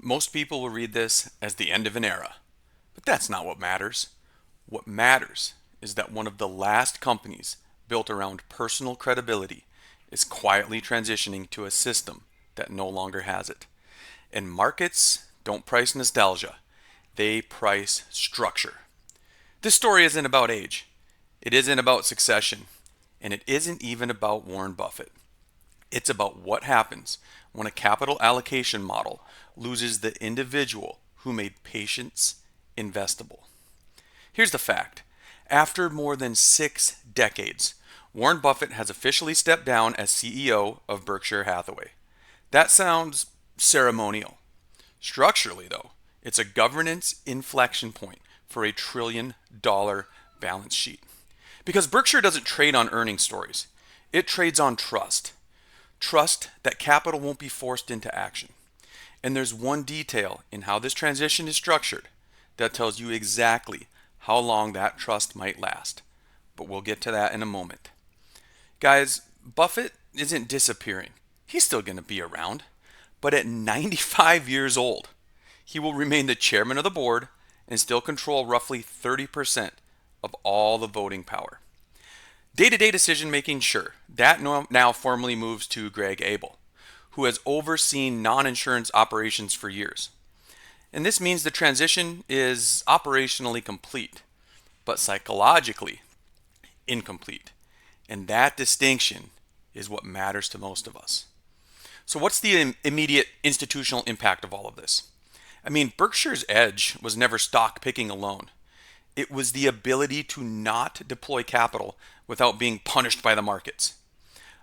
Most people will read this as the end of an era, but that's not what matters. What matters is that one of the last companies built around personal credibility is quietly transitioning to a system that no longer has it. And markets don't price nostalgia, they price structure. This story isn't about age, it isn't about succession, and it isn't even about Warren Buffett. It's about what happens when a capital allocation model loses the individual who made patience investable. Here's the fact. After more than 6 decades, Warren Buffett has officially stepped down as CEO of Berkshire Hathaway. That sounds ceremonial. Structurally, though, it's a governance inflection point for $1 trillion balance sheet. Because Berkshire doesn't trade on earnings stories, it trades on trust. Trust that capital won't be forced into action. And there's one detail in how this transition is structured that tells you exactly how long that trust might last. But we'll get to that in a moment. Guys, Buffett isn't disappearing. He's still going to be around. But at 95 years old, he will remain the chairman of the board and still control roughly 30% of all the voting power. Day-to-day decision making, sure, that now formally moves to Greg Abel, who has overseen non-insurance operations for years. And this means the transition is operationally complete, but psychologically incomplete. And that distinction is what matters to most of us. So what's the immediate institutional impact of all of this? I mean, Berkshire's edge was never stock picking alone. It was the ability to not deploy capital without being punished by the markets.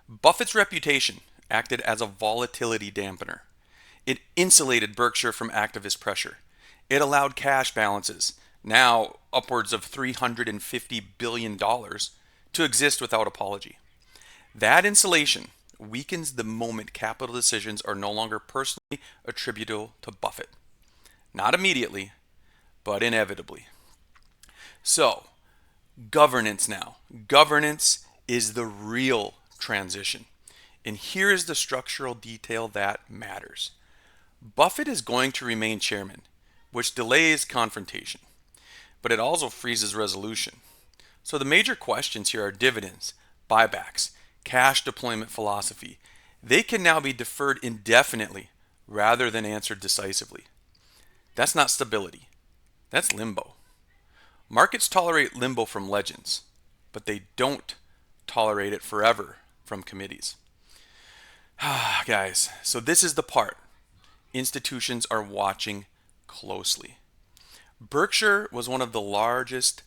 Buffett's reputation acted as a volatility dampener. It insulated Berkshire from activist pressure. It allowed cash balances, now upwards of $350 billion, to exist without apology. That insulation weakens the moment capital decisions are no longer personally attributable to Buffett. Not immediately, but inevitably. So, governance now. Governance is the real transition. And here is the structural detail that matters. Buffett is going to remain chairman, which delays confrontation, but it also freezes resolution. So the major questions here are dividends, buybacks, cash deployment philosophy. They can now be deferred indefinitely rather than answered decisively. That's not stability. That's limbo. Markets tolerate limbo from legends, but they don't tolerate it forever from committees. Guys, so this is the part institutions are watching closely. Berkshire was one of the last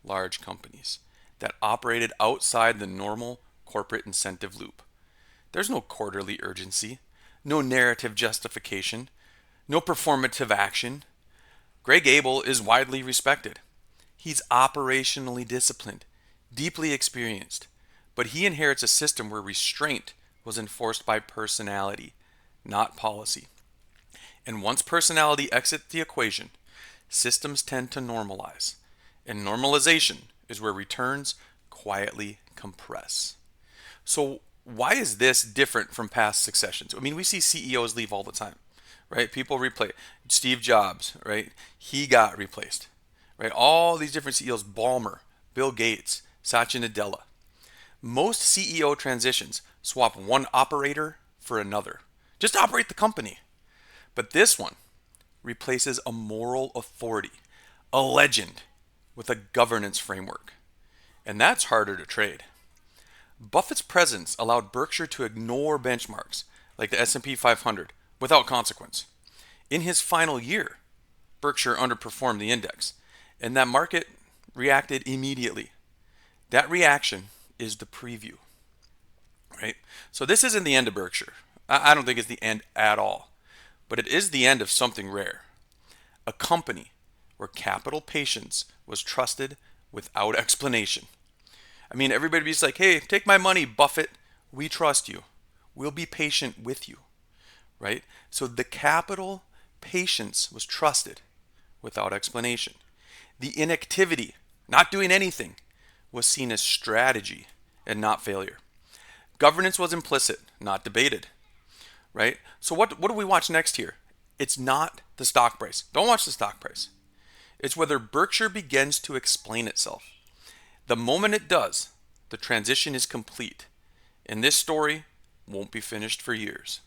large companies that operated outside the normal corporate incentive loop. There's no quarterly urgency, no narrative justification, no performative action. Greg Abel is widely respected. He's operationally disciplined, deeply experienced, but he inherits a system where restraint was enforced by personality, not policy. And once personality exits the equation, systems tend to normalize. And normalization is where returns quietly compress. So why is this different from past successions? I mean, we see CEOs leave all the time, right? People replace. Steve Jobs, right? He got replaced, right? All these different CEOs, Ballmer, Bill Gates, Satya Nadella. Most CEO transitions swap one operator for another. Just operate the company. But this one replaces a moral authority, a legend, with a governance framework. And that's harder to trade. Buffett's presence allowed Berkshire to ignore benchmarks like the S&P 500 without consequence. In his final year, Berkshire underperformed the index, and that market reacted immediately. That reaction is the preview, right? So this isn't the end of Berkshire. I don't think it's the end at all, but it is the end of something rare. A company where capital patience was trusted without explanation. I mean, everybody's like, hey, take my money, Buffett. We trust you. We'll be patient with you, right? So the capital patience was trusted without explanation. The inactivity, not doing anything, was seen as strategy and not failure. Governance was implicit, not debated, right? So what do we watch next here? It's not the stock price. Don't watch the stock price. It's whether Berkshire begins to explain itself. The moment it does, the transition is complete, and this story won't be finished for years.